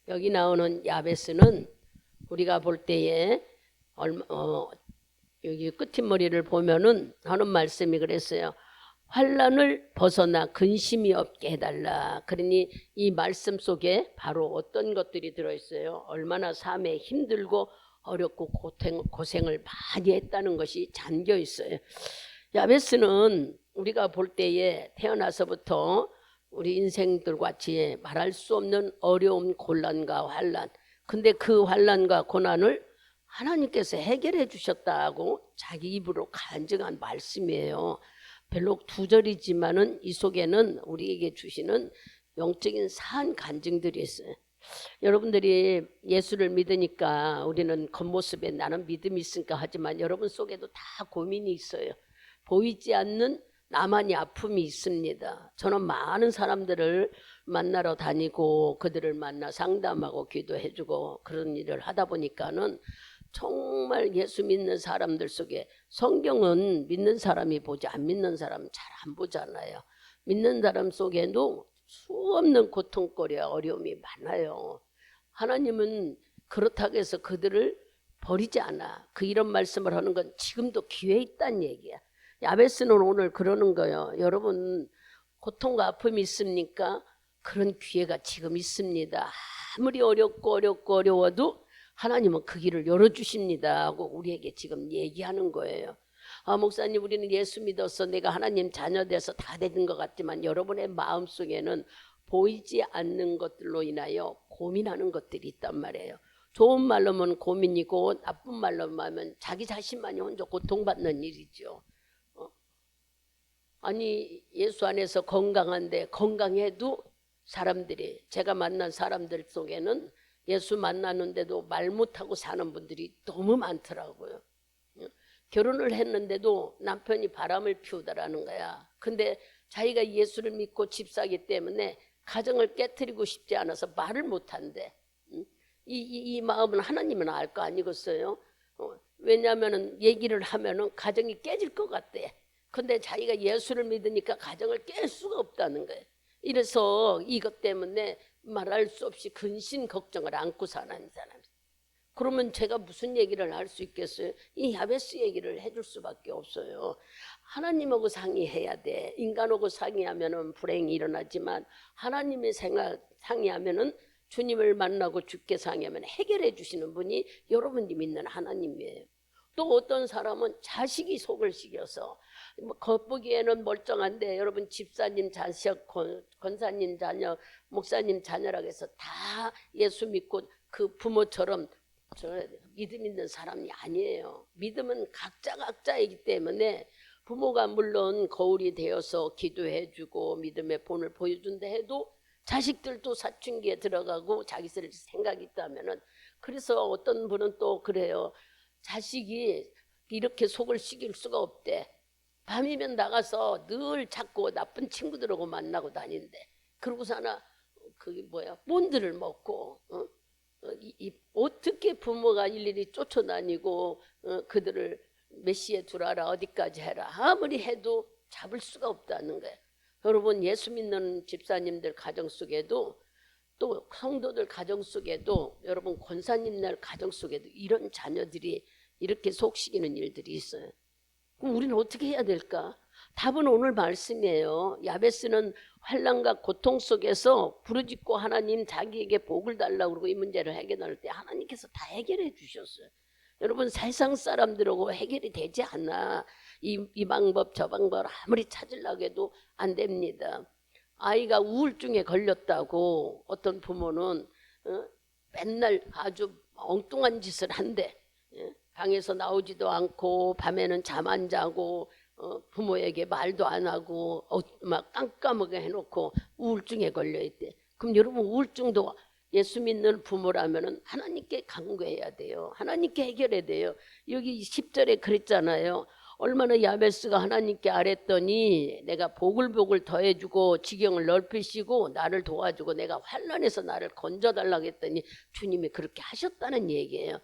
여기 나오는 야베스는 우리가 볼 때에 여기 끝머리를 보면은 하는 말씀이 그랬어요. 환난을 벗어나 근심이 없게 해달라. 그러니 이 말씀 속에 바로 어떤 것들이 들어있어요. 얼마나 삶에 힘들고 어렵고 고생을 많이 했다는 것이 잠겨 있어요. 야베스는 우리가 볼 때에 태어나서부터 우리 인생들 같이 말할 수 없는 어려움, 곤란과 환난. 근데 그 환난과 고난을 하나님께서 해결해 주셨다고 자기 입으로 간증한 말씀이에요. 별로 두 절이지만은 이 속에는 우리에게 주시는 영적인 산 간증들이 있어요. 여러분들이 예수를 믿으니까 우리는 겉모습에 나는 믿음이 있으니까 하지만 여러분 속에도 다 고민이 있어요. 보이지 않는 나만이 아픔이 있습니다. 저는 많은 사람들을 만나러 다니고 그들을 만나 상담하고 기도해주고 그런 일을 하다 보니까는 정말 예수 믿는 사람들 속에 성경은 믿는 사람이 보지 안 믿는 사람은 잘 안 보잖아요. 믿는 사람 속에도 수없는 고통거리와 어려움이 많아요. 하나님은 그렇다고 해서 그들을 버리지 않아. 그 이런 말씀을 하는 건 지금도 기회 있다는 얘기야. 야베스는 오늘 그러는 거예요. 여러분 고통과 아픔이 있습니까? 그런 기회가 지금 있습니다. 아무리 어려워도 하나님은 그 길을 열어주십니다 하고 우리에게 지금 얘기하는 거예요. 목사님 우리는 예수 믿어서 내가 하나님 자녀 돼서 다 된 것 같지만 여러분의 마음속에는 보이지 않는 것들로 인하여 고민하는 것들이 있단 말이에요. 좋은 말로는 고민이고 나쁜 말로 하면 자기 자신만이 혼자 고통받는 일이죠. 아니 예수 안에서 건강한데 건강해도 사람들이 제가 만난 사람들 속에는 예수 만나는데도 말 못하고 사는 분들이 너무 많더라고요. 결혼을 했는데도 남편이 바람을 피우다라는 거야. 근데 자기가 예수를 믿고 집사기 때문에 가정을 깨트리고 싶지 않아서 말을 못한대. 이 마음은 하나님은 알 거 아니겠어요? 왜냐하면 얘기를 하면은 가정이 깨질 것 같대. 근데 자기가 예수를 믿으니까 가정을 깰 수가 없다는 거예요. 이래서 이것 때문에 말할 수 없이 근심 걱정을 안고 사는 사람이. 그러면 제가 무슨 얘기를 할 수 있겠어요? 이 야베스 얘기를 해줄 수밖에 없어요. 하나님하고 상의해야 돼. 인간하고 상의하면은 불행이 일어나지만 하나님의 상의하면은 주님을 만나고 주께 상의하면 해결해 주시는 분이 여러분이 믿는 하나님이에요. 또 어떤 사람은 자식이 속을 시켜서 겉보기에는 멀쩡한데 여러분 집사님 자식, 권사님 자녀, 목사님 자녀라고 해서 다 예수 믿고 그 부모처럼 믿음 있는 사람이 아니에요. 믿음은 각자이기 때문에 부모가 물론 거울이 되어서 기도해주고 믿음의 본을 보여준다 해도 자식들도 사춘기에 들어가고 자기 생각이 있다면은 그래서 어떤 분은 또 그래요. 자식이 이렇게 속을 시킬 수가 없대. 밤이면 나가서 늘 자꾸 나쁜 친구들하고 만나고 다닌대. 그러고서나 본드를 먹고 어떻게 부모가 일일이 쫓아다니고 그들을 메시에 두라라 어디까지 해라 아무리 해도 잡을 수가 없다는 거예요. 여러분 예수 믿는 집사님들 가정 속에도 또 성도들 가정 속에도 여러분 권사님들 가정 속에도 이런 자녀들이 이렇게 속시키는 일들이 있어요. 그럼 우리는 어떻게 해야 될까? 답은 오늘 말씀이에요. 야베스는 환난과 고통 속에서 부르짖고 하나님 자기에게 복을 달라고 그러고 이 문제를 해결할 때 하나님께서 다 해결해 주셨어요. 여러분 세상 사람들하고 해결이 되지 않아. 이 방법 저 방법 아무리 찾으려고 해도 안 됩니다. 아이가 우울증에 걸렸다고 어떤 부모는 맨날 아주 엉뚱한 짓을 한대. 방에서 나오지도 않고 밤에는 잠 안 자고 부모에게 말도 안 하고 막 깜깜하게 해놓고 우울증에 걸려있대. 그럼 여러분 우울증도 예수 믿는 부모라면 하나님께 간구해야 돼요. 하나님께 해결해야 돼요. 여기 10절에 그랬잖아요. 얼마나 야베스가 하나님께 아랬더니 내가 복을 더해주고 지경을 넓히시고 나를 도와주고 내가 환난에서 나를 건져달라고 했더니 주님이 그렇게 하셨다는 얘기예요.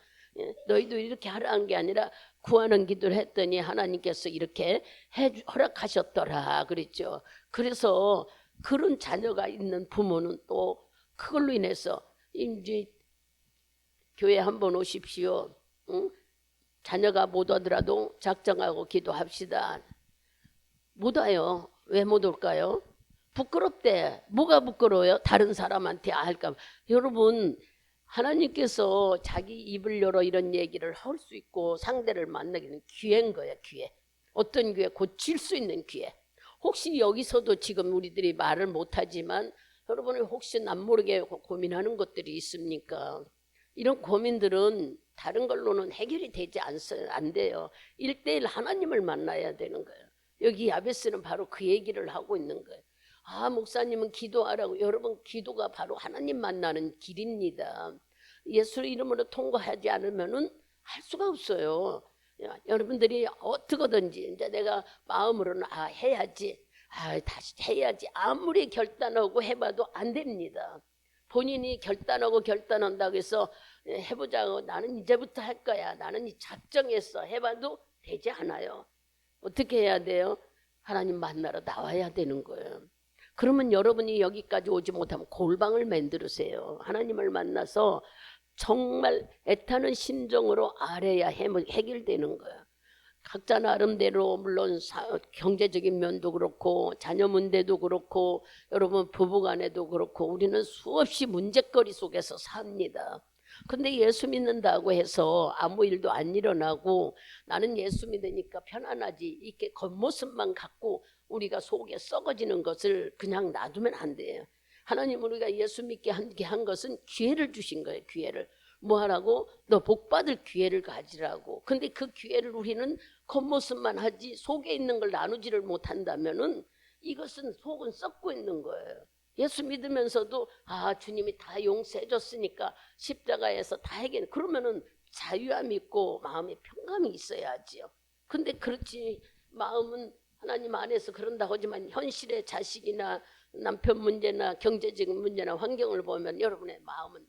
너희도 이렇게 하라는 게 아니라 구하는 기도를 했더니 하나님께서 이렇게 허락하셨더라 그랬죠. 그래서 그런 자녀가 있는 부모는 또 그걸로 인해서 이제 교회 한번 오십시오. 응? 자녀가 못 오더라도 작정하고 기도합시다. 못 와요. 왜 못 올까요? 부끄럽대. 뭐가 부끄러워요? 다른 사람한테 할까 봐. 여러분, 하나님께서 자기 입을 열어 이런 얘기를 할 수 있고 상대를 만나기는 기회인 거예요. 기회. 어떤 기회? 고칠 수 있는 기회. 혹시 여기서도 지금 우리들이 말을 못하지만 여러분이 혹시 남모르게 고민하는 것들이 있습니까? 이런 고민들은 다른 걸로는 해결이 되지 안 돼요. 1대1 하나님을 만나야 되는 거예요. 여기 야베스는 바로 그 얘기를 하고 있는 거예요. 아, 목사님은 기도하라고. 여러분, 기도가 바로 하나님 만나는 길입니다. 예수 이름으로 통과하지 않으면은 할 수가 없어요. 여러분들이 어떻게든지 이제 내가 마음으로는 해야지, 다시 해야지 아무리 결단하고 해봐도 안 됩니다. 본인이 결단한다고 해서 해보자고 나는 이제부터 할 거야. 나는 이 작정했어. 해봐도 되지 않아요. 어떻게 해야 돼요? 하나님 만나러 나와야 되는 거예요. 그러면 여러분이 여기까지 오지 못하면 골방을 만들으세요. 하나님을 만나서 정말 애타는 심정으로 아뢰야 해결되는 거예요. 각자 나름대로 물론 경제적인 면도 그렇고 자녀 문제도 그렇고 여러분 부부간에도 그렇고 우리는 수없이 문제거리 속에서 삽니다. 근데 예수 믿는다고 해서 아무 일도 안 일어나고 나는 예수 믿으니까 편안하지 이렇게 겉모습만 갖고 우리가 속에 썩어지는 것을 그냥 놔두면 안 돼요. 하나님 우리가 예수 믿게 한 것은 기회를 주신 거예요. 기회를. 뭐 하라고? 너 복받을 기회를 가지라고. 근데 그 기회를 우리는 겉모습만 하지 속에 있는 걸 나누지를 못한다면은 이것은 속은 썩고 있는 거예요. 예수 믿으면서도 주님이 다 용서해 줬으니까 십자가에서 다 해결. 그러면은 자유함 있고 마음에 평강이 있어야지요. 근데 그렇지 마음은 하나님 안에서 그런다고 하지만 현실의 자식이나 남편 문제나 경제적인 문제나 환경을 보면 여러분의 마음은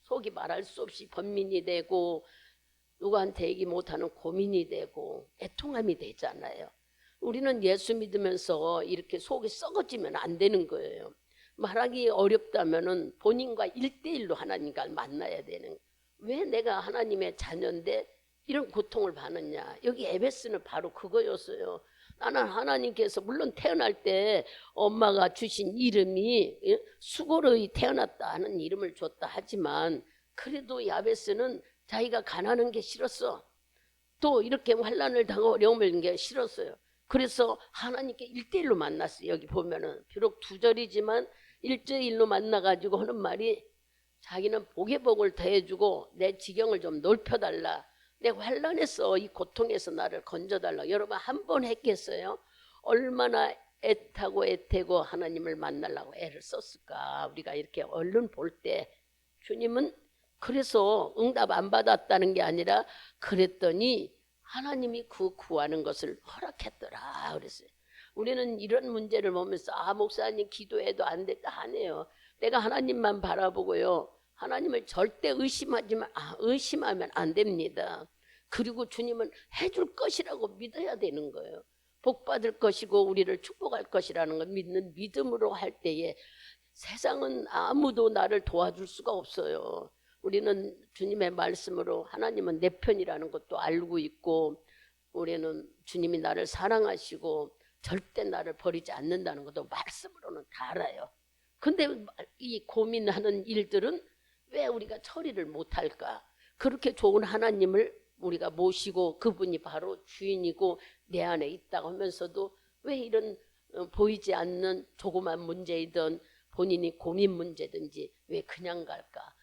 속이 말할 수 없이 번민이 되고 누구한테 얘기 못하는 고민이 되고 애통함이 되잖아요. 우리는 예수 믿으면서 이렇게 속이 썩어지면 안 되는 거예요. 말하기 어렵다면은 본인과 1대1로 하나님과 만나야 되는 거예요. 왜 내가 하나님의 자녀인데 이런 고통을 받느냐. 여기 에베스는 바로 그거였어요. 나는 하나님께서 물론 태어날 때 엄마가 주신 이름이 수고로이 태어났다 하는 이름을 줬다 하지만 그래도 야베스는 자기가 가난한 게 싫었어. 또 이렇게 환난을 당하고 어려움을 받는 게 싫었어요. 그래서 하나님께 1대1로 만났어요. 여기 보면은 비록 2절이지만 1대1로 만나가지고 하는 말이 자기는 복에 복을 더해주고 내 지경을 좀 넓혀달라. 내 환난에서 이 고통에서 나를 건져달라. 여러분 한 번 했겠어요? 얼마나 애타고 애태고 하나님을 만나려고 애를 썼을까. 우리가 이렇게 얼른 볼 때 주님은 그래서 응답 안 받았다는 게 아니라 그랬더니 하나님이 그 구하는 것을 허락했더라 그랬어요. 우리는 이런 문제를 보면서 목사님 기도해도 안 됐다 하네요. 내가 하나님만 바라보고요. 하나님을 절대 의심하면 안 됩니다. 그리고 주님은 해줄 것이라고 믿어야 되는 거예요. 복 받을 것이고 우리를 축복할 것이라는 걸 믿는 믿음으로 할 때에 세상은 아무도 나를 도와줄 수가 없어요. 우리는 주님의 말씀으로 하나님은 내 편이라는 것도 알고 있고 우리는 주님이 나를 사랑하시고 절대 나를 버리지 않는다는 것도 말씀으로는 다 알아요. 근데 이 고민하는 일들은 왜 우리가 처리를 못할까? 그렇게 좋은 하나님을 우리가 모시고 그분이 바로 주인이고 내 안에 있다고 하면서도 왜 이런 보이지 않는 조그만 문제이든 본인이 고민 문제든지 왜 그냥 갈까?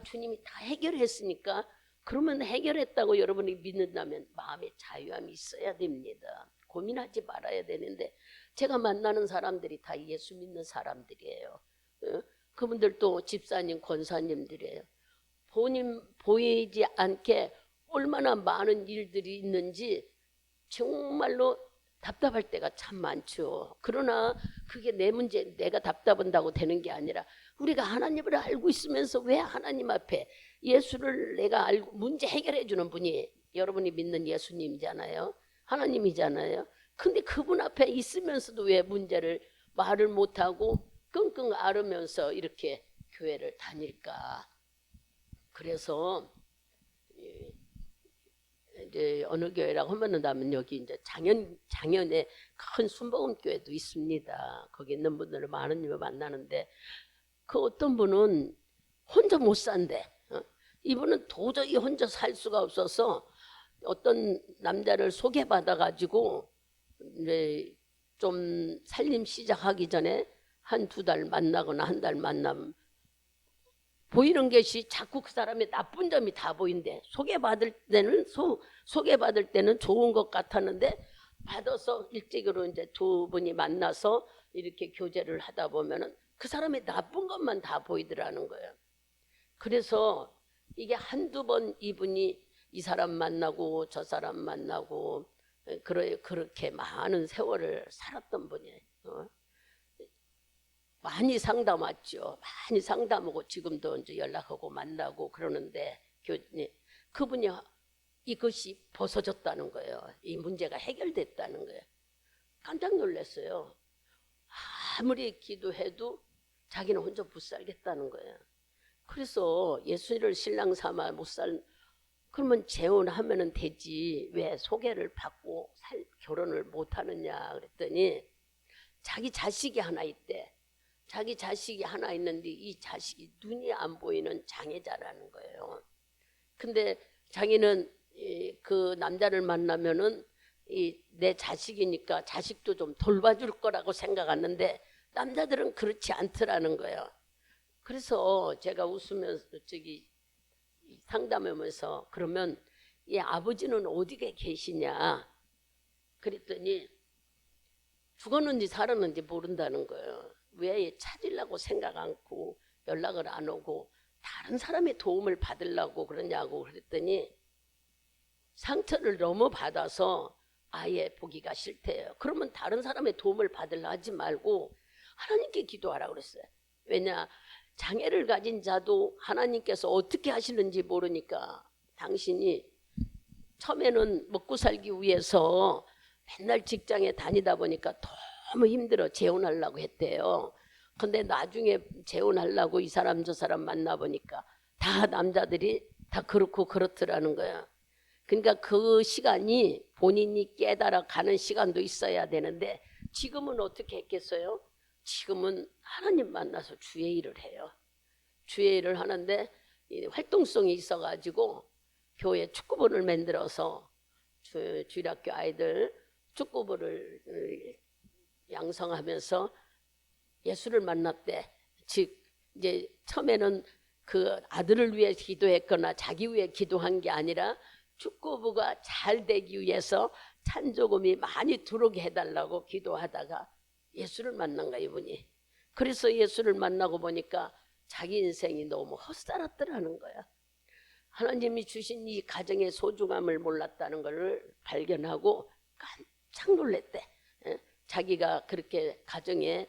주님이 다 해결했으니까 그러면 해결했다고 여러분이 믿는다면 마음에 자유함이 있어야 됩니다. 고민하지 말아야 되는데 제가 만나는 사람들이 다 예수 믿는 사람들이에요. 그분들도 집사님, 권사님들이에요. 본인 보이지 않게 얼마나 많은 일들이 있는지 정말로 답답할 때가 참 많죠. 그러나 그게 내 문제, 내가 답답한다고 되는 게 아니라 우리가 하나님을 알고 있으면서 왜 하나님 앞에 예수를 내가 알고 문제 해결해 주는 분이 여러분이 믿는 예수님이잖아요. 하나님이잖아요. 근데 그분 앞에 있으면서도 왜 문제를 말을 못하고 끙끙 앓으면서 이렇게 교회를 다닐까. 그래서 이제 어느 교회라고 하면 여기 이제 장현에 큰 순복음 교회도 있습니다. 거기 있는 분들을 많은 일을 만나는데 그 어떤 분은 혼자 못 산대. 이분은 도저히 혼자 살 수가 없어서 어떤 남자를 소개받아 가지고 이제 좀 살림 시작하기 전에 한 두 달 만나거나 한 달 만나면 보이는 것이 자꾸 그 사람의 나쁜 점이 다 보인대. 소개받을 때는 좋은 것 같았는데 받아서 일찍으로 이제 두 분이 만나서 이렇게 교제를 하다 보면은 그 사람의 나쁜 것만 다 보이더라는 거예요. 그래서 이게 한두 번 이분이 이 사람 만나고 저 사람 만나고 그렇게 많은 세월을 살았던 분이에요. 많이 상담했죠. 많이 상담하고 지금도 이제 연락하고 만나고 그러는데 그분이 이것이 벗어졌다는 거예요. 이 문제가 해결됐다는 거예요. 깜짝 놀랐어요. 아무리 기도해도 자기는 혼자 못 살겠다는 거예요. 그래서 예수를 신랑 삼아 그러면 재혼하면 되지 왜 소개를 받고 결혼을 못 하느냐 그랬더니 자기 자식이 하나 있대. 자기 자식이 하나 있는데 이 자식이 눈이 안 보이는 장애자라는 거예요. 근데 자기는 그 남자를 만나면은 내 자식이니까 자식도 좀 돌봐줄 거라고 생각하는데 남자들은 그렇지 않더라는 거예요. 그래서 제가 웃으면서 상담하면서 그러면 이 아버지는 어디에 계시냐 그랬더니 죽었는지 살았는지 모른다는 거예요. 왜 찾으려고 생각 않고 연락을 안 오고 다른 사람의 도움을 받으려고 그러냐고 그랬더니 상처를 너무 받아서 아예 보기가 싫대요. 그러면 다른 사람의 도움을 받으려 하지 말고 하나님께 기도하라고 그랬어요. 왜냐 장애를 가진 자도 하나님께서 어떻게 하시는지 모르니까 당신이 처음에는 먹고 살기 위해서 맨날 직장에 다니다 보니까 너무 힘들어 재혼하려고 했대요. 근데 나중에 재혼하려고 이 사람 저 사람 만나보니까 다 남자들이 다 그렇고 그렇더라는 거야. 그러니까 그 시간이 본인이 깨달아 가는 시간도 있어야 되는데 지금은 어떻게 했겠어요? 지금은 하나님 만나서 주의 일을 해요. 주의 일을 하는데 활동성이 있어가지고 교회 축구부를 만들어서 주일학교 아이들 축구부를 양성하면서 예수를 만났대. 즉 이제 처음에는 그 아들을 위해 기도했거나 자기 위해 기도한 게 아니라 축구부가 잘 되기 위해서 찬조금이 많이 들어오게 해달라고 기도하다가 예수를 만난 거야 이분이. 그래서 예수를 만나고 보니까 자기 인생이 너무 헛살았더라는 거야. 하나님이 주신 이 가정의 소중함을 몰랐다는 것을 발견하고 깜짝 놀랐대. 자기가 그렇게 가정에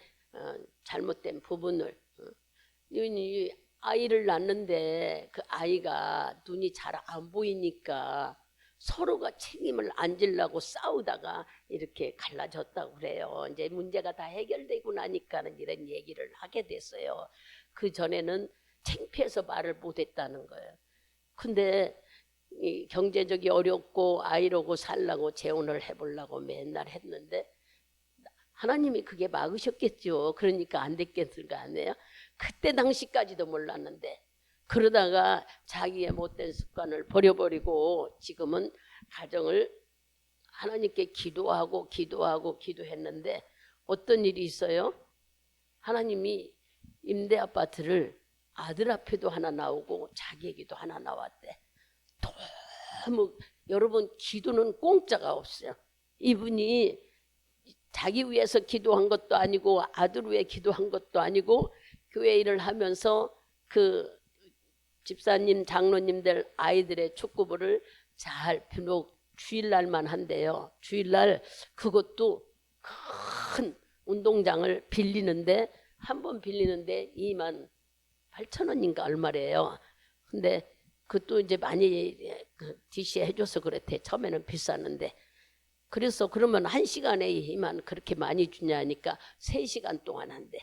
잘못된 부분을 아이를 낳는데 그 아이가 눈이 잘 안 보이니까 서로가 책임을 안 지려고 싸우다가 이렇게 갈라졌다고 그래요. 이제 문제가 다 해결되고 나니까는 이런 얘기를 하게 됐어요. 그 전에는 창피해서 말을 못했다는 거예요. 근데 경제적이 어렵고 아이로고 살라고 재혼을 해보려고 맨날 했는데 하나님이 그게 막으셨겠죠. 그러니까 안 됐겠을 거 아니에요. 그때 당시까지도 몰랐는데 그러다가 자기의 못된 습관을 버려버리고 지금은 가정을 하나님께 기도했는데 어떤 일이 있어요? 하나님이 임대 아파트를 아들 앞에도 하나 나오고 자기에게도 하나 나왔대. 너무 여러분 기도는 공짜가 없어요. 이분이 자기 위해서 기도한 것도 아니고 아들 위해 기도한 것도 아니고 교회 일을 하면서 그 집사님 장로님들 아이들의 축구부를 잘 비록 주일날만 한대요. 주일날 그것도 큰 운동장을 빌리는데 한 번 빌리는데 28,000원인가 얼마래요. 근데 그것도 이제 많이 DC 해줘서 그랬대. 처음에는 비쌌는데. 그래서 그러면 1시간에 이만 그렇게 많이 주냐니까 3시간 동안 한대.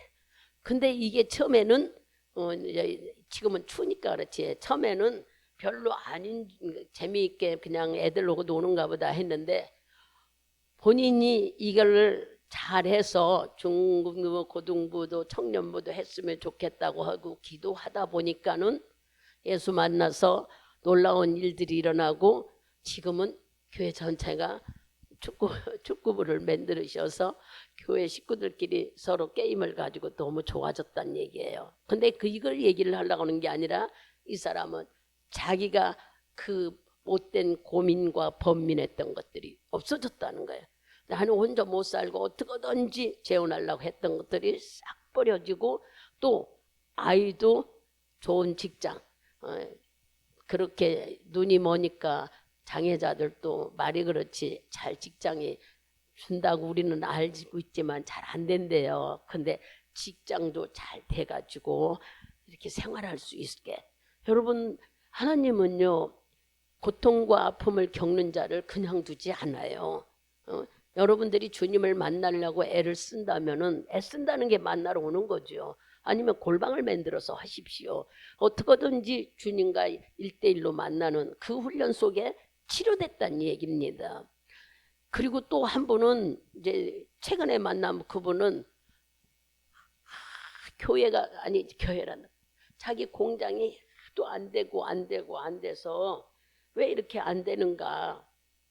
근데 이게 처음에는 이제 지금은 추우니까 그렇지. 처음에는 별로 아닌 재미있게 그냥 애들하고 노는가 보다 했는데 본인이 이걸 잘해서 중등부, 고등부도 청년부도 했으면 좋겠다고 하고 기도하다 보니까는 예수 만나서 놀라운 일들이 일어나고 지금은 교회 전체가 축구부를 만들으셔서 교회 식구들끼리 서로 게임을 가지고 너무 좋아졌다는 얘기예요. 근데 이걸 얘기를 하려고 하는 게 아니라 이 사람은 자기가 그 못된 고민과 번민했던 것들이 없어졌다는 거예요. 나는 혼자 못 살고 어떻게든지 재혼하려고 했던 것들이 싹 버려지고 또 아이도 좋은 직장, 그렇게 눈이 머니까 장애자들도 말이 그렇지 잘 직장이 준다고 우리는 알고 있지만 잘 안 된대요. 근데 직장도 잘 돼가지고 이렇게 생활할 수 있게. 여러분, 하나님은요 고통과 아픔을 겪는 자를 그냥 두지 않아요. 여러분들이 주님을 만나려고 애를 쓴다면은 애쓴다는 게 만나러 오는 거죠. 아니면 골방을 만들어서 하십시오. 어떻게든지 주님과 1대1로 만나는 그 훈련 속에 치료됐다는 얘기입니다. 그리고 또 한 분은 이제 최근에 만난 그분은 교회가 아니 교회라는 자기 공장이 또 안 되고 안 되고 안 돼서 왜 이렇게 안 되는가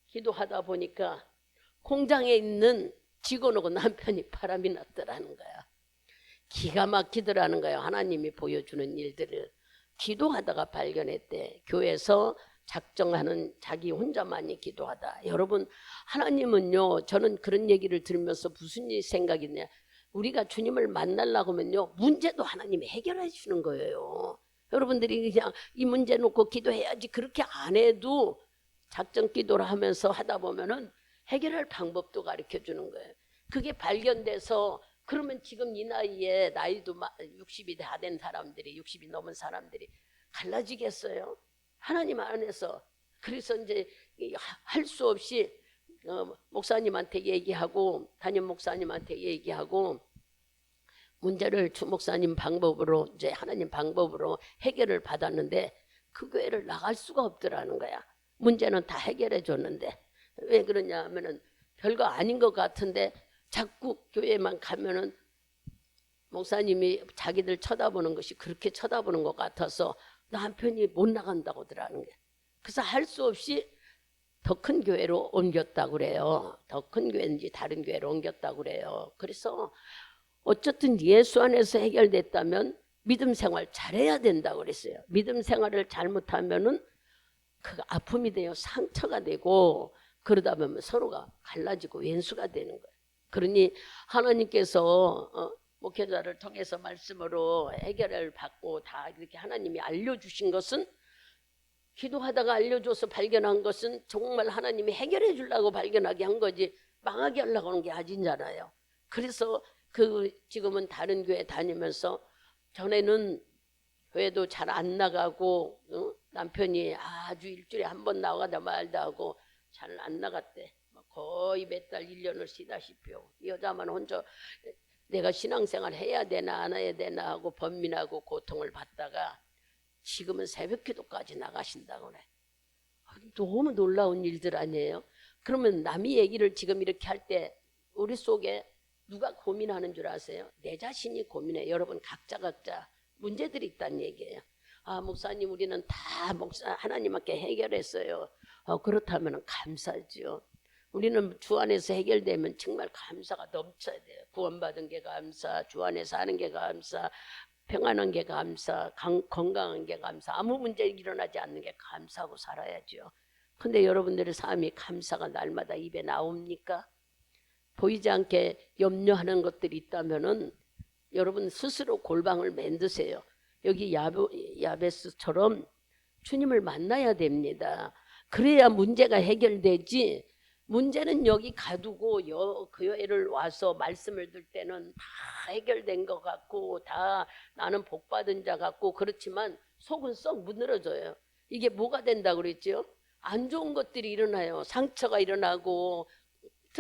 기도하다 보니까 공장에 있는 직원하고 남편이 바람이 났더라는 거야. 기가 막히더라는 거예요. 하나님이 보여주는 일들을 기도하다가 발견했대. 교회에서 작정하는 자기 혼자만이 기도하다. 여러분, 하나님은요, 저는 그런 얘기를 들으면서 무슨 생각이냐, 우리가 주님을 만나려고 하면요 문제도 하나님이 해결해 주는 거예요. 여러분들이 그냥 이 문제 놓고 기도해야지 그렇게 안 해도 작정 기도를 하면서 하다 보면은 해결할 방법도 가르쳐 주는 거예요. 그게 발견돼서 그러면 지금 이 나이에 나이도 60이 다 된 사람들이 60이 넘은 사람들이 갈라지겠어요? 하나님 안에서. 그래서 이제 할 수 없이 목사님한테 얘기하고 담임 목사님한테 얘기하고 문제를 주 목사님 방법으로 이제 하나님 방법으로 해결을 받았는데 그 교회를 나갈 수가 없더라는 거야. 문제는 다 해결해 줬는데 왜 그러냐 하면은 별거 아닌 것 같은데 자꾸 교회만 가면은 목사님이 자기들 쳐다보는 것이 그렇게 쳐다보는 것 같아서 남편이 못 나간다고 하더라는 거야. 그래서 할 수 없이 더 큰 교회로 옮겼다고 그래요. 더 큰 교회인지 다른 교회로 옮겼다고 그래요. 그래서 어쨌든 예수 안에서 해결됐다면 믿음 생활 잘해야 된다고 그랬어요. 믿음 생활을 잘못하면은 그 아픔이 되어 상처가 되고 그러다 보면 서로가 갈라지고 왼수가 되는 거예요. 그러니 하나님께서 목회자를 통해서 말씀으로 해결을 받고 다 이렇게 하나님이 알려주신 것은 기도하다가 알려줘서 발견한 것은 정말 하나님이 해결해 주려고 발견하게 한 거지 망하게 하려고 하는 게 아니잖아요. 그래서 지금은 다른 교회 다니면서 전에는 교회도 잘 안 나가고 남편이 아주 일주일에 한 번 나가다 말다 하고 잘 안 나갔대. 거의 몇 달 1년을 쉬다시피 여자만 혼자 내가 신앙생활 해야 되나 안 해야 되나 하고 번민하고 고통을 받다가 지금은 새벽기도까지 나가신다고 그래. 너무 놀라운 일들 아니에요? 그러면 남이 얘기를 지금 이렇게 할 때 우리 속에 누가 고민하는 줄 아세요? 내 자신이 고민해. 여러분 각자 문제들이 있다는 얘기예요. 아 목사님 우리는 다 하나님께 해결했어요. 그렇다면 감사죠. 우리는 주 안에서 해결되면 정말 감사가 넘쳐야 돼요. 구원받은 게 감사, 주 안에 사는 게 감사, 평안한 게 감사, 건강한 게 감사, 아무 문제 일어나지 않는 게 감사하고 살아야죠. 근데 여러분들의 삶이 감사가 날마다 입에 나옵니까? 보이지 않게 염려하는 것들이 있다면은 여러분 스스로 골방을 만드세요. 여기 야베스처럼 주님을 만나야 됩니다. 그래야 문제가 해결되지. 문제는 여기 가두고 교회를 와서 말씀을 들 때는 다 해결된 것 같고 다 나는 복받은 자 같고 그렇지만 속은 썩 무너져요. 이게 뭐가 된다고 그랬죠? 안 좋은 것들이 일어나요. 상처가 일어나고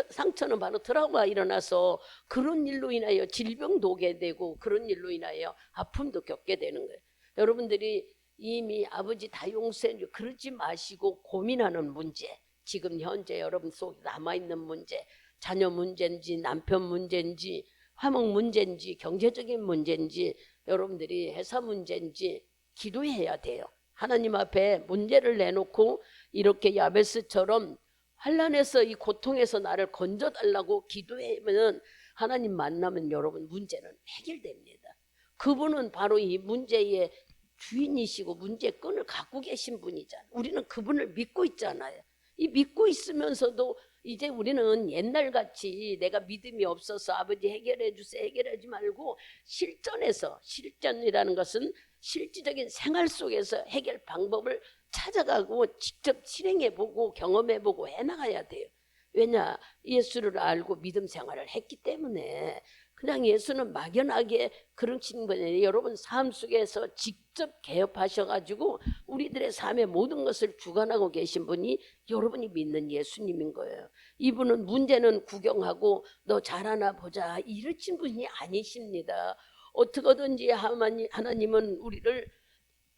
상처는 바로 트라우마 일어나서 그런 일로 인하여 질병도 오게 되고 그런 일로 인하여 아픔도 겪게 되는 거예요. 여러분들이 이미 아버지 다 용서해 줘 그러지 마시고 고민하는 문제, 지금 현재 여러분 속에 남아있는 문제, 자녀 문제인지 남편 문제인지 화목 문제인지 경제적인 문제인지 여러분들이 회사 문제인지 기도해야 돼요. 하나님 앞에 문제를 내놓고 이렇게 야베스처럼 환난에서 이 고통에서 나를 건져달라고 기도하면 하나님 만나면 여러분 문제는 해결됩니다. 그분은 바로 이 문제의 주인이시고 문제의 끈을 갖고 계신 분이잖아요. 우리는 그분을 믿고 있잖아요. 이 믿고 있으면서도 이제 우리는 옛날같이 내가 믿음이 없어서 아버지 해결해 주세요 해결하지 말고 실전이라는 것은 실질적인 생활 속에서 해결 방법을 찾아가고 직접 실행해보고 경험해보고 해나가야 돼요. 왜냐? 예수를 알고 믿음 생활을 했기 때문에. 그냥 예수는 막연하게 그러신 분이 아니라 여러분 삶 속에서 직접 개업하셔가지고 우리들의 삶의 모든 것을 주관하고 계신 분이 여러분이 믿는 예수님인 거예요. 이분은 문제는 구경하고 너 잘하나 보자 이러신 분이 아니십니다. 어떻게든지 하나님은 우리를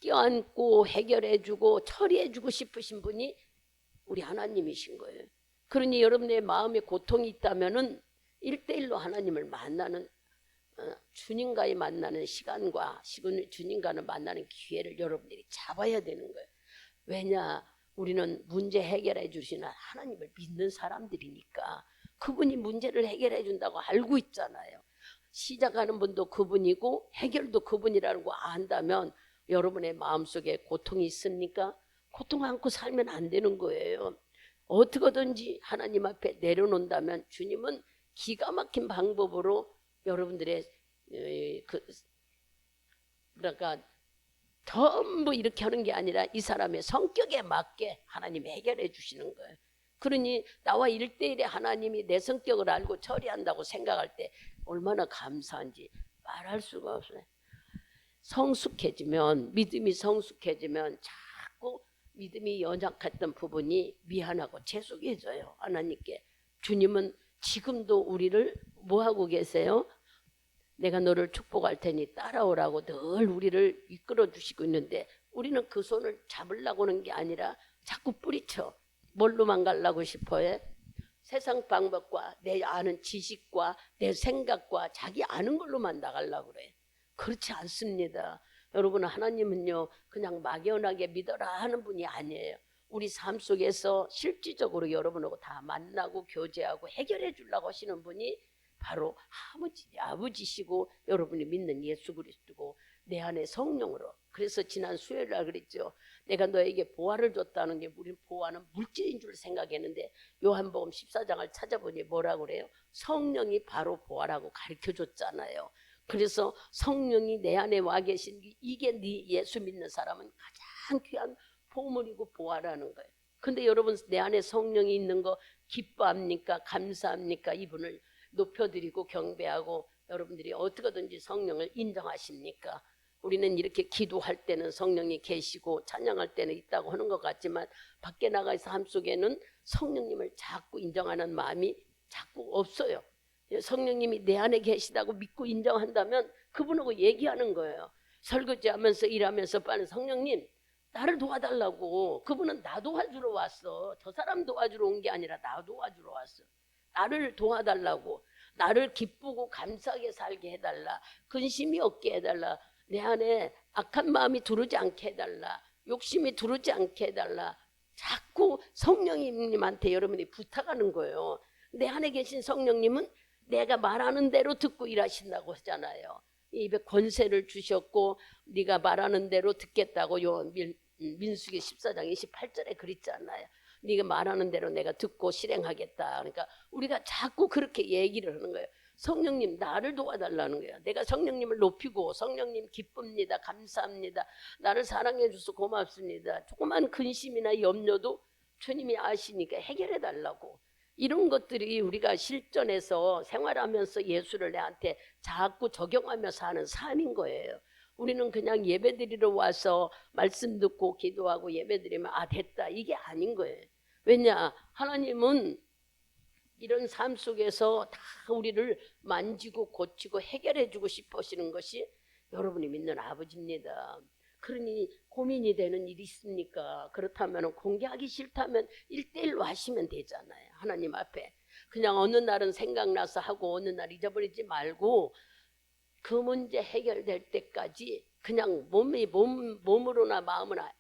껴안고 해결해주고 처리해주고 싶으신 분이 우리 하나님이신 거예요. 그러니 여러분의 마음에 고통이 있다면은 1대1로 하나님을 만나는 주님과의 만나는 시간과 주님과는 만나는 기회를 여러분들이 잡아야 되는 거예요. 왜냐? 우리는 문제 해결해 주시는 하나님을 믿는 사람들이니까 그분이 문제를 해결해 준다고 알고 있잖아요. 시작하는 분도 그분이고 해결도 그분이라고 안다면 여러분의 마음속에 고통이 있습니까? 고통 안고 살면 안 되는 거예요. 어떻게든지 하나님 앞에 내려놓는다면 주님은 기가 막힌 방법으로 여러분들의 그러니까 전부 이렇게 하는 게 아니라 이 사람의 성격에 맞게 하나님이 해결해 주시는 거예요. 그러니 나와 1대1의 하나님이 내 성격을 알고 처리한다고 생각할 때 얼마나 감사한지 말할 수가 없어요. 믿음이 성숙해지면 자꾸 믿음이 연약했던 부분이 미안하고 죄송해져요. 하나님께. 주님은 지금도 우리를 뭐하고 계세요? 내가 너를 축복할 테니 따라오라고 늘 우리를 이끌어 주시고 있는데 우리는 그 손을 잡으려고 하는 게 아니라 자꾸 뿌리쳐. 뭘로만 가려고 싶어요? 세상 방법과 내 아는 지식과 내 생각과 자기 아는 걸로만 나가려고 그래. 그렇지 않습니다. 여러분, 하나님은요 그냥 막연하게 믿어라 하는 분이 아니에요. 우리 삶 속에서 실질적으로 여러분하고 다 만나고 교제하고 해결해 주려고 하시는 분이 바로 아버지시고 여러분이 믿는 예수 그리스도고 내 안에 성령으로. 그래서 지난 수요일 날 그랬죠. 내가 너에게 보화를 줬다는 게 우리는 보화는 물질인 줄 생각했는데 요한복음 14장을 찾아보니 뭐라고 그래요? 성령이 바로 보화라고 가르쳐 줬잖아요. 그래서 성령이 내 안에 와 계신 이게 네 예수 믿는 사람은 가장 귀한 보물이고 보화라는 거예요. 근데 여러분 내 안에 성령이 있는 거 기뻐합니까? 감사합니까? 이분을 높여드리고 경배하고 여러분들이 어떻게든지 성령을 인정하십니까? 우리는 이렇게 기도할 때는 성령이 계시고 찬양할 때는 있다고 하는 것 같지만 밖에 나가서 삶 속에는 성령님을 자꾸 인정하는 마음이 자꾸 없어요. 성령님이 내 안에 계시다고 믿고 인정한다면 그분하고 얘기하는 거예요. 설거지하면서 일하면서 빨리 성령님 나를 도와달라고. 그분은 나 도와주러 왔어. 저 사람 도와주러 온 게 아니라 나 도와주러 왔어. 나를 도와달라고. 나를 기쁘고 감사하게 살게 해달라. 근심이 없게 해달라. 내 안에 악한 마음이 들어오지 않게 해달라. 욕심이 들어오지 않게 해달라. 자꾸 성령님한테 여러분이 부탁하는 거예요. 내 안에 계신 성령님은 내가 말하는 대로 듣고 일하신다고 하잖아요. 입에 권세를 주셨고 네가 말하는 대로 듣겠다고 민수기 14장 28절에 그랬잖아요. 네가 말하는 대로 내가 듣고 실행하겠다. 그러니까 우리가 자꾸 그렇게 얘기를 하는 거예요. 성령님 나를 도와달라는 거예요. 내가 성령님을 높이고 성령님 기쁩니다. 감사합니다. 나를 사랑해 주셔서 고맙습니다. 조그만 근심이나 염려도 주님이 아시니까 해결해 달라고. 이런 것들이 우리가 실전에서 생활하면서 예수를 내한테 자꾸 적용하며 사는 삶인 거예요. 우리는 그냥 예배드리러 와서 말씀 듣고 기도하고 예배드리면 됐다 이게 아닌 거예요. 왜냐? 하나님은 이런 삶 속에서 다 우리를 만지고 고치고 해결해 주고 싶으시는 것이 여러분이 믿는 아버지입니다. 그러니 고민이 되는 일이 있습니까? 그렇다면 공개하기 싫다면 1대1로 하시면 되잖아요. 하나님 앞에. 그냥 어느 날은 생각나서 하고 어느 날 잊어버리지 말고 그 문제 해결될 때까지 그냥 몸으로나 마음으로나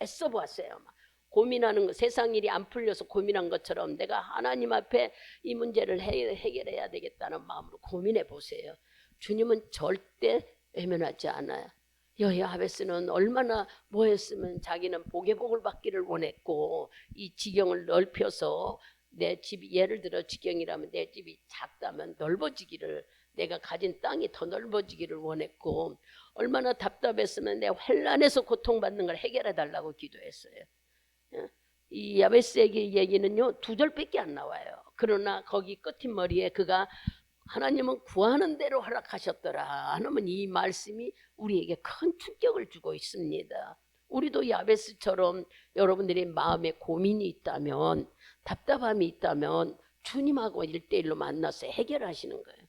애써 보았어요. 고민하는 거, 세상 일이 안 풀려서 고민한 것처럼 내가 하나님 앞에 이 문제를 해결해야 되겠다는 마음으로 고민해 보세요. 주님은 절대 외면하지 않아요. 여야베스는 얼마나 뭐했으면 자기는 복의 복을 받기를 원했고 이 지경을 넓혀서 내 집이 예를 들어 지경이라면 내 집이 작다면 넓어지기를 내가 가진 땅이 더 넓어지기를 원했고 얼마나 답답했으면 내 환난에서 고통받는 걸 해결해 달라고 기도했어요. 이 야베스에게 얘기는요 2절밖에 안 나와요. 그러나 거기 끝머리에 그가 하나님은 구하는 대로 허락하셨더라 하나님은 이 말씀이 우리에게 큰 충격을 주고 있습니다. 우리도 야베스처럼 여러분들의 마음에 고민이 있다면 답답함이 있다면 주님하고 1대1로 만나서 해결하시는 거예요.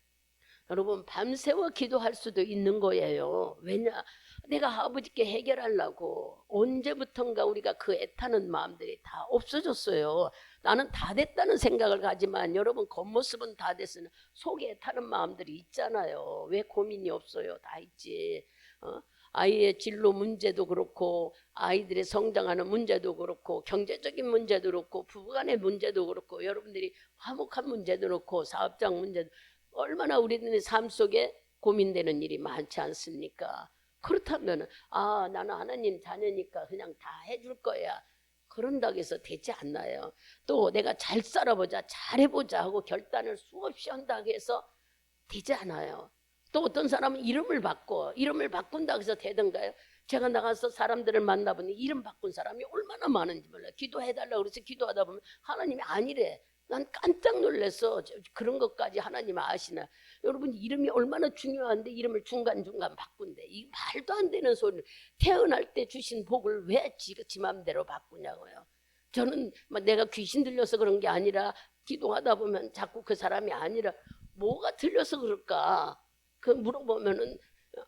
여러분 밤새워 기도할 수도 있는 거예요. 왜냐? 내가 아버지께 해결하려고 언제부턴가 우리가 그 애타는 마음들이 다 없어졌어요. 나는 다 됐다는 생각을 가지만 여러분 겉모습은 다 됐으나 속에 애타는 마음들이 있잖아요. 왜 고민이 없어요? 다 있지. 아이의 진로 문제도 그렇고 아이들의 성장하는 문제도 그렇고 경제적인 문제도 그렇고 부부간의 문제도 그렇고 여러분들이 화목한 문제도 그렇고 사업장 문제도 얼마나 우리들의 삶 속에 고민되는 일이 많지 않습니까? 그렇다면 나는 하나님 자녀니까 그냥 다 해줄 거야. 그런다고 해서 되지 않나요? 또 내가 잘 살아보자 잘해보자 하고 결단을 수없이 한다고 해서 되지 않아요. 또 어떤 사람은 이름을 바꾼다고 해서 되던가요? 제가 나가서 사람들을 만나보니 이름 바꾼 사람이 얼마나 많은지 몰라요. 기도해달라고 그래서 기도하다 보면 하나님이 아니래. 난 깜짝 놀라서 그런 것까지 하나님 아시나. 여러분 이름이 얼마나 중요한데 이름을 중간중간 바꾼대. 이 말도 안 되는 소리를. 태어날 때 주신 복을 왜 지 맘대로 바꾸냐고요. 저는 내가 귀신 들려서 그런 게 아니라 기도하다 보면 자꾸 그 사람이 아니라 뭐가 들려서 그럴까? 그 물어보면은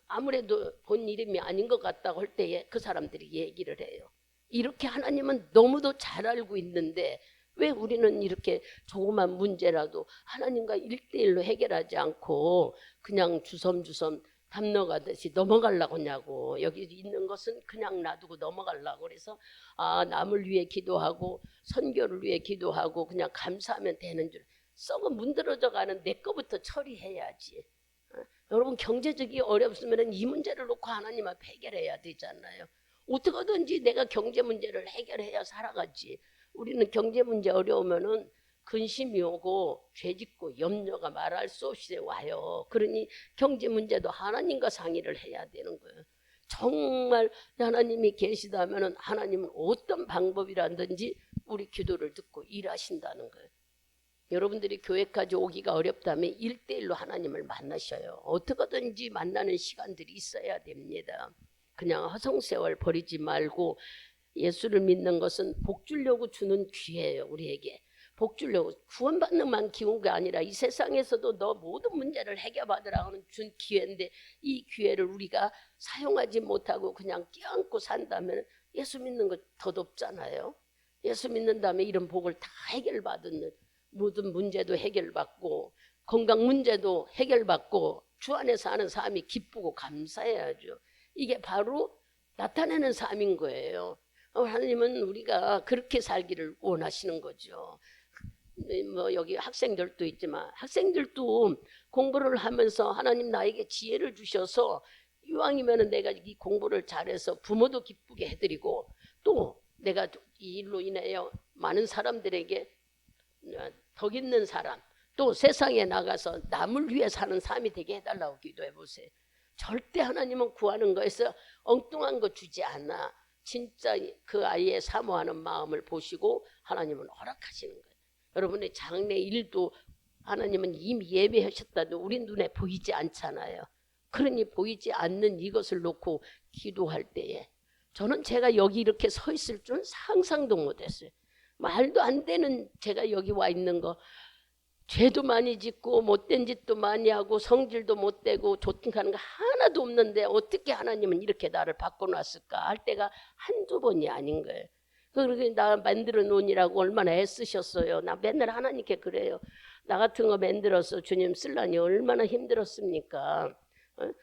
아무래도 본 이름이 아닌 것 같다고 할 때에 그 사람들이 얘기를 해요. 이렇게 하나님은 너무도 잘 알고 있는데 왜 우리는 이렇게 조그만 문제라도 하나님과 1대1로 해결하지 않고 그냥 주섬주섬 담너가듯이 넘어가려고 하냐고. 여기 있는 것은 그냥 놔두고 넘어가려고. 그래서 남을 위해 기도하고 선교를 위해 기도하고 그냥 감사하면 되는 줄. 썩어 문드러져가는 내 거부터 처리해야지. 여러분 경제적이 어렵으면 이 문제를 놓고 하나님 앞에 해결해야 되잖아요. 어떻게든지 내가 경제 문제를 해결해야 살아가지. 우리는 경제 문제 어려우면은 근심이 오고 죄짓고 염려가 말할 수 없이 와요. 그러니 경제 문제도 하나님과 상의를 해야 되는 거예요. 정말 하나님이 계시다면은 하나님은 어떤 방법이라든지 우리 기도를 듣고 일하신다는 거예요. 여러분들이 교회까지 오기가 어렵다면 1대1로 하나님을 만나셔요. 어떻게든지 만나는 시간들이 있어야 됩니다. 그냥 허송세월 버리지 말고 예수를 믿는 것은 복 주려고 주는 기회예요. 우리에게 복 주려고 구원받는만 기회가 아니라 이 세상에서도 너 모든 문제를 해결받으라고 준 기회인데 이 기회를 우리가 사용하지 못하고 그냥 껴안고 산다면 예수 믿는 것 덧없잖아요. 예수 믿는 다음에 이런 복을 다 해결받은 모든 문제도 해결받고 건강 문제도 해결받고 주 안에서 하는 삶이 기쁘고 감사해야죠. 이게 바로 나타내는 삶인 거예요. 하나님은 우리가 그렇게 살기를 원하시는 거죠. 여기 학생들도 있지만 학생들도 공부를 하면서 하나님 나에게 지혜를 주셔서 이왕이면 내가 이 공부를 잘해서 부모도 기쁘게 해드리고 또 내가 이 일로 인하여 많은 사람들에게 덕 있는 사람 또 세상에 나가서 남을 위해 사는 삶이 되게 해달라고 기도해 보세요. 절대 하나님은 구하는 거에서 엉뚱한 거 주지 않아. 진짜 그 아이의 사모하는 마음을 보시고 하나님은 허락하시는 거예요. 여러분의 장래 일도 하나님은 이미 예배하셨다도 우리 눈에 보이지 않잖아요. 그러니 보이지 않는 이것을 놓고 기도할 때에 저는 제가 여기 이렇게 서 있을 줄은 상상도 못했어요. 말도 안 되는 제가 여기 와 있는 거 죄도 많이 짓고 못된 짓도 많이 하고 성질도 못 되고 조통하는 거 하나도 없는데 어떻게 하나님은 이렇게 나를 바꿔놨을까 할 때가 한두 번이 아닌 거예요. 그렇게 나 만들어 놓으니라고 얼마나 애쓰셨어요. 나 맨날 하나님께 그래요. 나 같은 거 만들어서 주님 쓰려니 얼마나 힘들었습니까.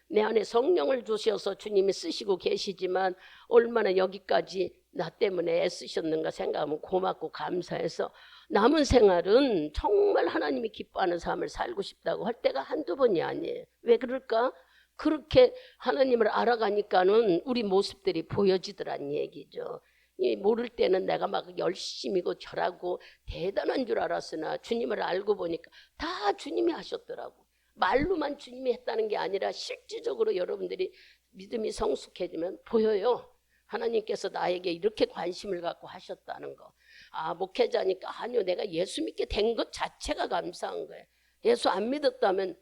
내 안에 성령을 주셔서 주님이 쓰시고 계시지만 얼마나 여기까지 나 때문에 애쓰셨는가 생각하면 고맙고 감사해서 남은 생활은 정말 하나님이 기뻐하는 삶을 살고 싶다고 할 때가 한두 번이 아니에요. 왜 그럴까? 그렇게 하나님을 알아가니까는 우리 모습들이 보여지더란 얘기죠. 모를 때는 내가 막 열심히고 절하고 대단한 줄 알았으나 주님을 알고 보니까 다 주님이 하셨더라고. 말로만 주님이 했다는 게 아니라 실질적으로 여러분들이 믿음이 성숙해지면 보여요. 하나님께서 나에게 이렇게 관심을 갖고 하셨다는 거. 아, 목회자니까 아니요, 내가 예수 믿게 된 것 자체가 감사한 거예요. 예수 안 믿었다면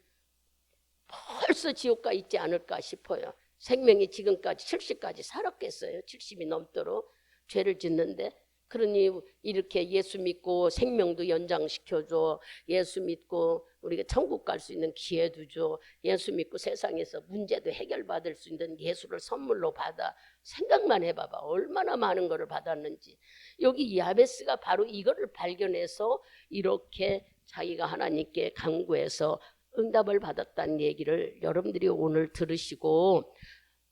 벌써 지옥 가 있지 않을까 싶어요. 생명이 지금까지 70까지 살았겠어요. 70이 넘도록 죄를 짓는데. 그러니 이렇게 예수 믿고 생명도 연장시켜줘. 예수 믿고 우리가 천국 갈 수 있는 기회도 줘. 예수 믿고 세상에서 문제도 해결받을 수 있는 예수를 선물로 받아. 생각만 해봐봐. 얼마나 많은 거를 받았는지. 여기 야베스가 바로 이거를 발견해서 이렇게 자기가 하나님께 간구해서 응답을 받았다는 얘기를 여러분들이 오늘 들으시고,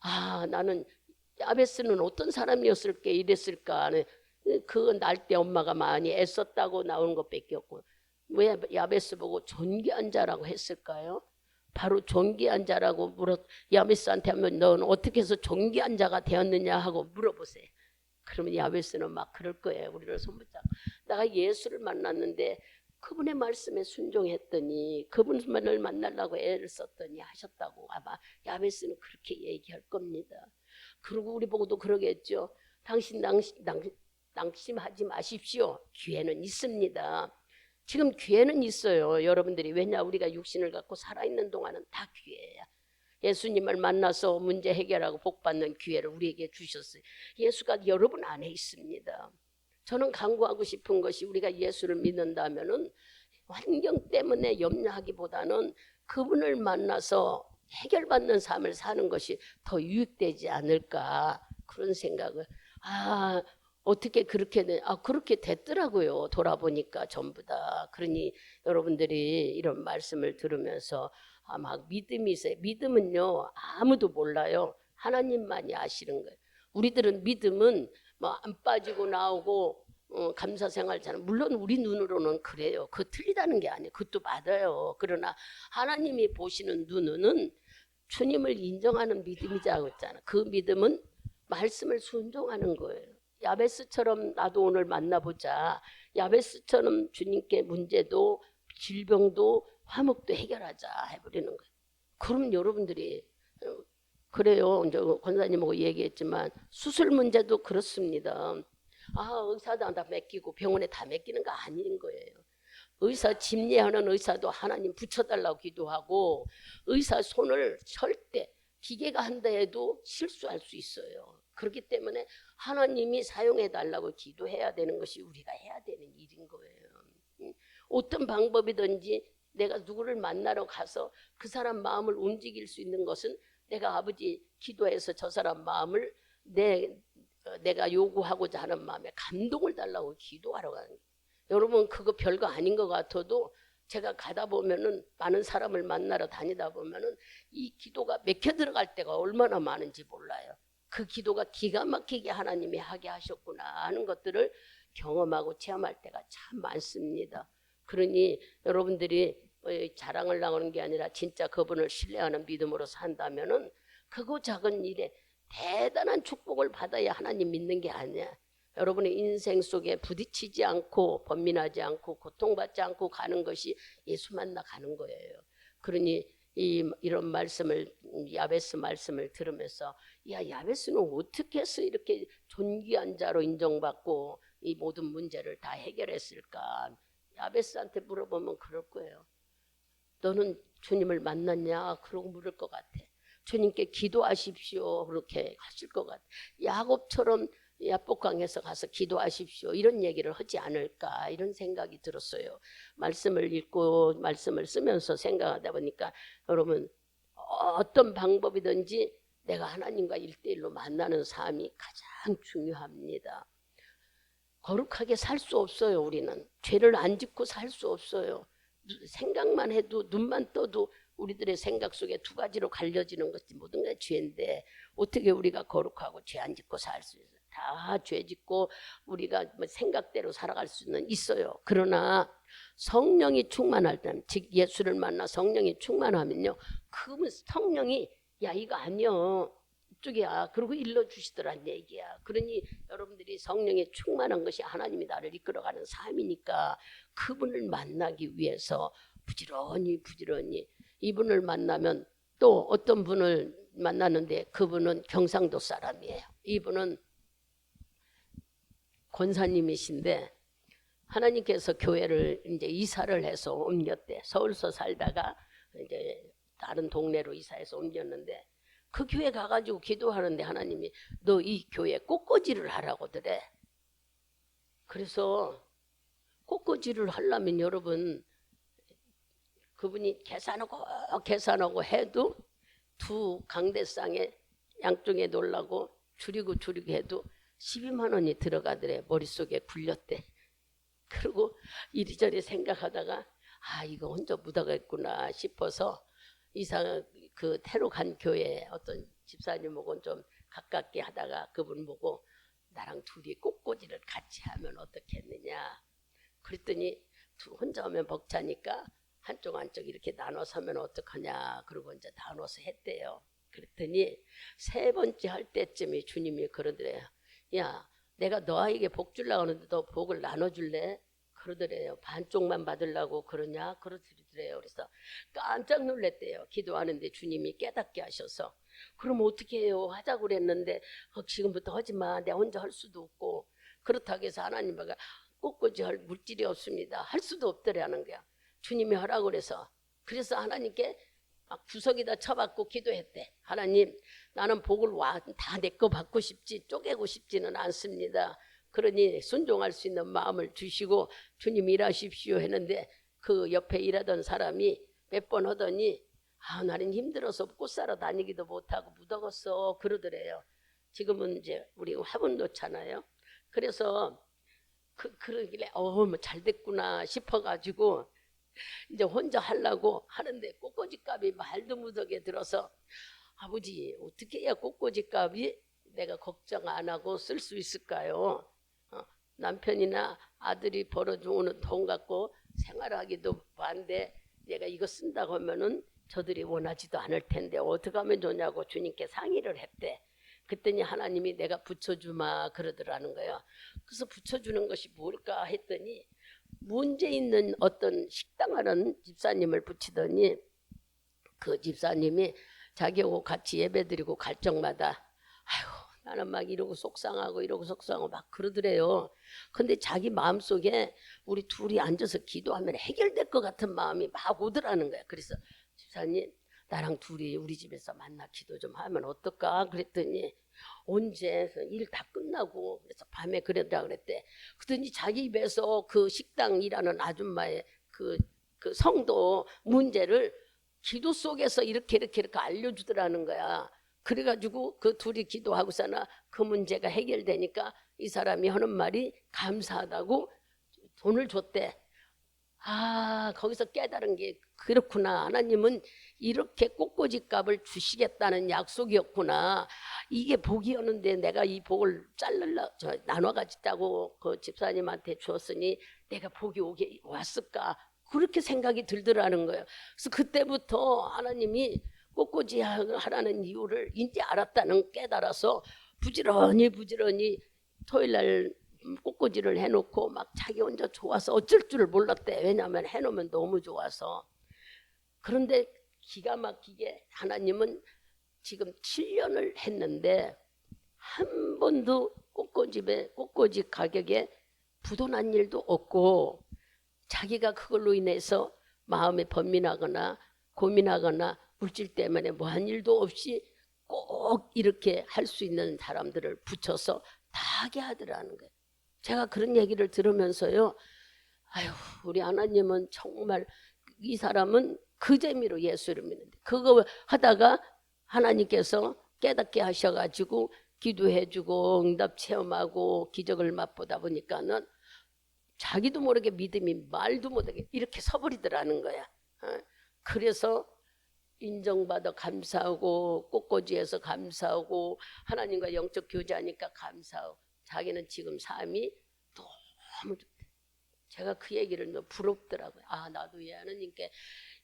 아, 나는 야베스는 어떤 사람이었을까 이랬을까. 그 날 때 엄마가 많이 애썼다고 나오는 것밖에 없고, 왜 야베스 보고 존귀한 자라고 했을까요? 바로 존귀한 자라고 야베스한테 하면 넌 어떻게 해서 존귀한 자가 되었느냐 하고 물어보세요. 그러면 야베스는 막 그럴 거예요. 우리를 손붙잡고 내가 예수를 만났는데 그분의 말씀에 순종했더니 그분만을 만나려고 애를 썼더니 하셨다고 아마 야베스는 그렇게 얘기할 겁니다. 그리고 우리 보고도 그러겠죠. 당신 낭심하지 마십시오. 기회는 있습니다. 지금 기회는 있어요. 여러분들이. 왜냐, 우리가 육신을 갖고 살아있는 동안은 다 기회야. 예수님을 만나서 문제 해결하고 복받는 기회를 우리에게 주셨어요. 예수가 여러분 안에 있습니다. 저는 간구하고 싶은 것이 우리가 예수를 믿는다면은 환경 때문에 염려하기보다는 그분을 만나서 해결받는 삶을 사는 것이 더 유익되지 않을까, 그런 생각을. 어떻게 그렇게 그렇게 됐더라고요. 돌아보니까 전부 다. 그러니 여러분들이 이런 말씀을 들으면서 막 믿음이 있어요. 믿음은요, 아무도 몰라요. 하나님만이 아시는 거예요. 우리들은 믿음은 뭐 안 빠지고 나오고 감사 생활처럼, 물론 우리 눈으로는 그래요. 그 틀리다는 게 아니에요. 그것도 맞아요. 그러나 하나님이 보시는 눈은 주님을 인정하는 믿음이자고 했잖아. 그 믿음은 말씀을 순종하는 거예요. 야베스처럼 나도 오늘 만나보자. 야베스처럼 주님께 문제도 질병도 화목도 해결하자 해버리는 거예요. 그럼 여러분들이 그래요. 이제 권사님하고 얘기했지만 수술 문제도 그렇습니다. 의사도 다 맡기고 병원에 다 맡기는 거 아닌 거예요. 의사 집례하는 의사도 하나님 붙여달라고 기도하고, 의사 손을 절대 기계가 한다 해도 실수할 수 있어요. 그렇기 때문에 하나님이 사용해달라고 기도해야 되는 것이 우리가 해야 되는 일인 거예요. 어떤 방법이든지 내가 누구를 만나러 가서 그 사람 마음을 움직일 수 있는 것은 내가 아버지 기도해서 저 사람 마음을 내가 요구하고자 하는 마음에 감동을 달라고 기도하러 가는 거예요. 여러분, 그거 별거 아닌 것 같아도 제가 가다 보면은, 많은 사람을 만나러 다니다 보면은 이 기도가 맥혀 들어갈 때가 얼마나 많은지 몰라요. 그 기도가 기가 막히게 하나님이 하게 하셨구나 하는 것들을 경험하고 체험할 때가 참 많습니다. 그러니 여러분들이 자랑을 나오는 게 아니라 진짜 그분을 신뢰하는 믿음으로 산다면은 크고 작은 일에 대단한 축복을 받아야 하나님 믿는 게 아니야. 여러분의 인생 속에 부딪히지 않고 번민하지 않고 고통받지 않고 가는 것이 예수 만나 가는 거예요. 그러니 이런 말씀을, 야베스 말씀을 들으면서 야베스는 어떻게 해서 이렇게 존귀한 자로 인정받고 이 모든 문제를 다 해결했을까? 야베스한테 물어보면 그럴 거예요. 너는 주님을 만났냐? 그러고 물을 것 같아. 주님께 기도하십시오. 그렇게 하실 것 같아. 야곱처럼 야복강에서 가서 기도하십시오 이런 얘기를 하지 않을까 이런 생각이 들었어요. 말씀을 읽고 말씀을 쓰면서 생각하다 보니까 여러분 어떤 방법이든지 내가 하나님과 1대1로 만나는 삶이 가장 중요합니다. 거룩하게 살 수 없어요. 우리는 죄를 안 짓고 살 수 없어요. 생각만 해도 눈만 떠도 우리들의 생각 속에 두 가지로 갈려지는 것이 모든 게 죄인데 어떻게 우리가 거룩하고 죄 안 짓고 살 수 있어요? 다 죄 짓고 우리가 생각대로 살아갈 수는 있어요. 그러나 성령이 충만할 때, 즉 예수를 만나 성령이 충만하면요, 그 성령이 야 이거 아니여 이쪽이야 그러고 일러주시더란 얘기야. 그러니 여러분들이 성령에 충만한 것이 하나님이 나를 이끌어가는 삶이니까 그분을 만나기 위해서 부지런히 이분을 만나면 또 어떤 분을 만나는데 그분은 경상도 사람이에요. 이분은 권사님이신데 하나님께서 교회를 이제 이사를 해서 옮겼대. 서울서 살다가 이제 다른 동네로 이사해서 옮겼는데 그 교회 가가지고 기도하는데 하나님이 너 이 교회 꽃꽂이를 하라고 그래. 그래서 꽃꽂이를 하려면 여러분 그분이 계산하고 해도 두 강대상에 양쪽에 놓으려고 줄이고 해도 12만 원이 들어가더래. 머릿속에 굴렸대. 그리고 이리저리 생각하다가 아 이거 혼자 묻어갔구나 싶어서 이사 그 태로 간 교회 어떤 집사님하고는 좀 가깝게 하다가 그분 보고 나랑 둘이 꽃꽂이를 같이 하면 어떻겠느냐. 그랬더니 혼자 오면 벅차니까 한쪽 이렇게 나눠서 하면 어떡하냐. 그러고 이제 나눠서 했대요. 그랬더니 세 번째 할 때쯤에 주님이 그러더래요. 야 내가 너에게 복 주려고 하는데 너 복을 나눠줄래? 그러더래요. 반쪽만 받으려고 그러냐? 그러더래요. 그래서 깜짝 놀랐대요. 기도하는데 주님이 깨닫게 하셔서 그럼 어떻게 해요? 하자고 그랬는데 지금부터 하지 마. 내가 혼자 할 수도 없고 그렇다고 해서 하나님과 꽃꽂이 할 물질이 없습니다. 할 수도 없더라는 거야. 주님이 하라고 그래서 하나님께 막 구석에다 쳐박고 기도했대. 하나님 나는 복을 다 내 거 받고 싶지 쪼개고 싶지는 않습니다. 그러니 순종할 수 있는 마음을 주시고 주님 일하십시오 했는데 그 옆에 일하던 사람이 몇 번 하더니 아 나는 힘들어서 꽃 사러 다니기도 못하고 묻어갔어 그러더래요. 지금은 이제 우리 화분 놓잖아요. 그래서 그러길래 뭐 잘 됐구나 싶어가지고 이제 혼자 하려고 하는데 꽃꽂이 값이 말도 못하게 들어서 아버지 어떻게 해야 꽃꽂이 값이 내가 걱정 안 하고 쓸 수 있을까요? 남편이나 아들이 벌어주는 돈 갖고 생활하기도 반데 내가 이거 쓴다고 하면은 저들이 원하지도 않을 텐데 어떻게 하면 좋냐고 주님께 상의를 했대. 그랬더니 하나님이 내가 붙여주마 그러더라는 거예요. 그래서 붙여주는 것이 뭘까 했더니 문제 있는 어떤 식당하는 집사님을 붙이더니 그 집사님이 자기하고 같이 예배드리고 갈 적마다 아이고 나는 막 이러고 속상하고 막 그러더래요. 근데 자기 마음속에 우리 둘이 앉아서 기도하면 해결될 것 같은 마음이 막 오더라는 거야. 그래서 집사님 나랑 둘이 우리 집에서 만나 기도 좀 하면 어떨까 그랬더니 언제 일 다 끝나고 그래서 밤에 그러라 그랬대. 그랬더니 자기 입에서 그 식당 일하는 아줌마의 그 성도 문제를 기도 속에서 이렇게 알려주더라는 거야. 그래가지고 그 둘이 기도하고서나 그 문제가 해결되니까 이 사람이 하는 말이 감사하다고 돈을 줬대. 아 거기서 깨달은 게 그렇구나. 하나님은 이렇게 꽃꽂이 값을 주시겠다는 약속이었구나. 이게 복이었는데 내가 이 복을 나눠 가지자고 그 집사님한테 주었으니 내가 복이 오게 왔을까. 그렇게 생각이 들더라는 거예요. 그래서 그때부터 하나님이 꽃꽂이 하라는 이유를 이제 알았다는 깨달아서 부지런히 토요일날 꽃꽂이를 해놓고 막 자기 혼자 좋아서 어쩔 줄 몰랐대. 왜냐하면 해놓으면 너무 좋아서. 그런데 기가 막히게 하나님은 지금 7년을 했는데 한 번도 꽃꽂이 가격에 부도난 일도 없고 자기가 그걸로 인해서 마음에 번민하거나 고민하거나 물질 때문에 뭐 한 일도 없이 꼭 이렇게 할 수 있는 사람들을 붙여서 다 하게 하더라는 거예요. 제가 그런 얘기를 들으면서요. 아유, 우리 하나님은 정말 이 사람은 그 재미로 예수를 믿는데 그거 하다가 하나님께서 깨닫게 하셔가지고 기도해주고 응답 체험하고 기적을 맛보다 보니까는 자기도 모르게 믿음이 말도 못하게 이렇게 서버리더라는 거야. 그래서 인정받아 감사하고 꽃꽂이에서 감사하고 하나님과 영적 교제하니까 감사하고 자기는 지금 삶이 너무 좋대. 제가 그 얘기를 너무 부럽더라고요. 아, 나도 이 하나님께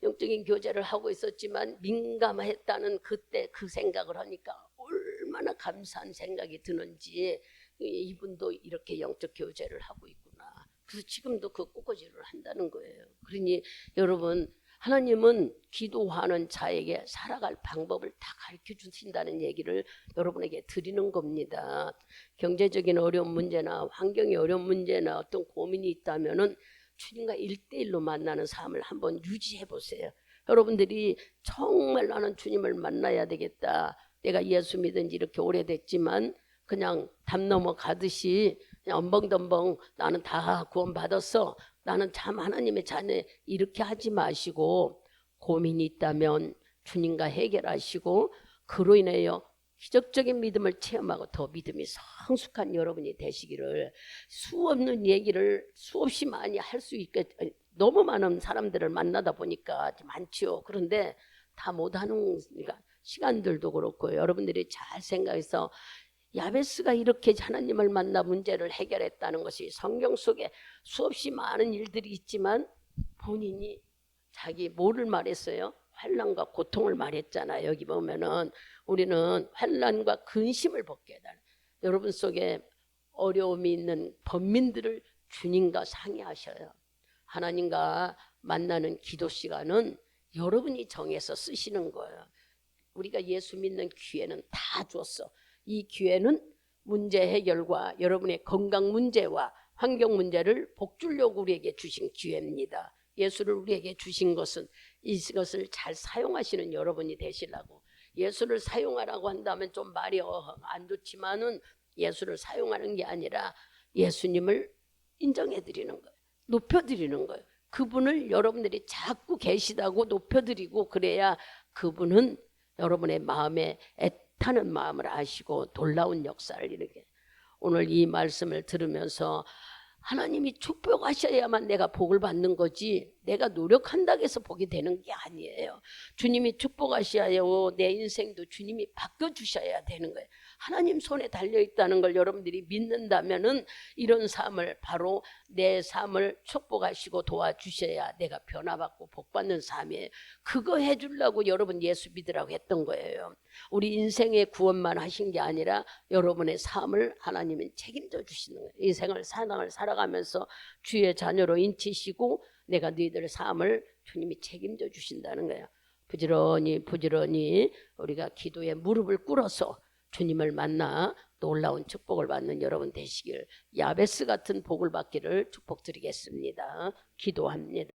영적인 교제를 하고 있었지만 민감했다는 그때 그 생각을 하니까 얼마나 감사한 생각이 드는지 이분도 이렇게 영적 교제를 하고 있구나. 그래서 지금도 그 꽃꽂이를 한다는 거예요. 그러니 여러분 하나님은 기도하는 자에게 살아갈 방법을 다 가르쳐 주신다는 얘기를 여러분에게 드리는 겁니다. 경제적인 어려운 문제나 환경의 어려운 문제나 어떤 고민이 있다면은 주님과 1대1로 만나는 삶을 한번 유지해 보세요. 여러분들이 정말 나는 주님을 만나야 되겠다. 내가 예수 믿은 지 이렇게 오래됐지만 그냥 담 넘어가듯이 그냥 엄벙덤벙 나는 다 구원받았어. 나는 참 하나님의 자녀 이렇게 하지 마시고 고민이 있다면 주님과 해결하시고 그로 인하여 기적적인 믿음을 체험하고 더 믿음이 성숙한 여러분이 되시기를 수없는 얘기를 수없이 많이 할 수 있게 너무 많은 사람들을 만나다 보니까 많지요. 그런데 다 못하는 시간들도 그렇고 여러분들이 잘 생각해서 야베스가 이렇게 하나님을 만나 문제를 해결했다는 것이 성경 속에 수없이 많은 일들이 있지만 본인이 자기 뭐를 말했어요? 환난과 고통을 말했잖아요. 여기 보면은 우리는 환난과 근심을 벗게 해달라. 여러분 속에 어려움이 있는 범민들을 주님과 상의하셔요. 하나님과 만나는 기도 시간은 여러분이 정해서 쓰시는 거예요. 우리가 예수 믿는 기회는 다 줬어. 이 기회는 문제 해결과 여러분의 건강 문제와 환경 문제를 복주려고 우리에게 주신 기회입니다. 예수를 우리에게 주신 것은 이것을 잘 사용하시는 여러분이 되시려고. 예수를 사용하라고 한다면 좀 말이 안 좋지만은 예수를 사용하는 게 아니라 예수님을 인정해 드리는 거예요. 높여 드리는 거예요. 그분을 여러분들이 자꾸 계시다고 높여 드리고 그래야 그분은 여러분의 마음에 애타는 마음을 아시고 놀라운 역사를 이루게. 오늘 이 말씀을 들으면서 하나님이 축복하셔야만 내가 복을 받는 거지 내가 노력한다고 해서 복이 되는 게 아니에요. 주님이 축복하셔야 내 인생도 주님이 바꿔주셔야 되는 거예요. 하나님 손에 달려있다는 걸 여러분들이 믿는다면은 이런 삶을 바로 내 삶을 축복하시고 도와주셔야 내가 변화받고 복받는 삶이에요. 그거 해주려고 여러분 예수 믿으라고 했던 거예요. 우리 인생의 구원만 하신 게 아니라 여러분의 삶을 하나님은 책임져 주시는 거예요. 인생을 사랑을 살아가면서 주의 자녀로 인치시고 내가 너희들 삶을 주님이 책임져 주신다는 거예요. 부지런히 우리가 기도에 무릎을 꿇어서 주님을 만나 놀라운 축복을 받는 여러분 되시길 야베스 같은 복을 받기를 축복드리겠습니다. 기도합니다.